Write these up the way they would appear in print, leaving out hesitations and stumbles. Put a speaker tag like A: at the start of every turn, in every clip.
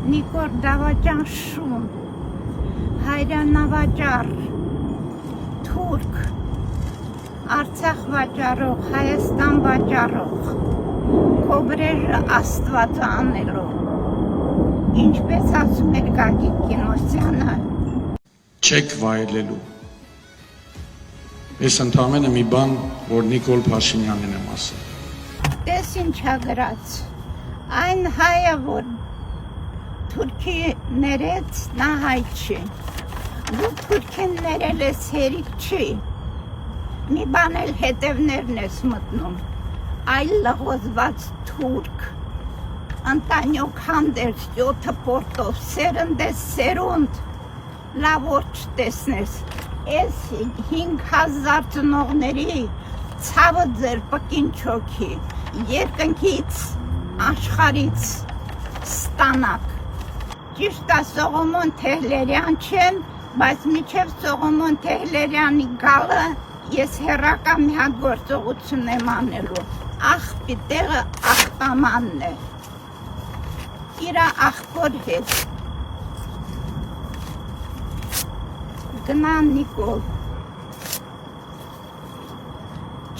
A: Նիկոր Դավաճան Շուն, հայրենավաճառ, թուրք, Արցախ վաճառող, Հայաստան վաճառող, Կոբրեժը Աստված անելով, ինչպես ասում էր Գագիկ Կինոսյանը,
B: չեք վայելելու։ Ես ընդամենը մի բան, որ Նիկոլ Փաշինյանին եմ ասել։
A: Տես ինչա գրած, այն հայը, որ թուրքի ներեց, նա հայ չի, դու թուրքին ներել ես հերիք չի, մի բան էլ հետևներն ես մտնում, այլ լղոզված թուրք, ընտանյոք հանդերձ 7 պորտով, սերընդ ես սերունդ, լավ որ չտեսնես, ես 5000 ծնողների ցավը ձեր պկին չոքի, երկնքից, աշխարից ստանակ, ճիշտ է Սողոմոն Թեհլերյան չեմ, բայց միջև Սողոմոն Թեհլերյանի գալը ես հեռակա մի հատ գործողություն եմ անելու, աղբի տեղը աղբամանն է, իրա աղբոր հետ, գնա Նիկոլ,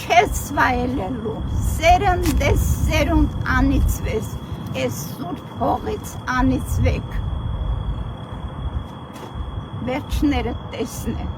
A: չես վայելելու, սերընդ ես սերունդ անիծվես, ես սուրբ հողից անիծվեք, վերջները տեսնեն։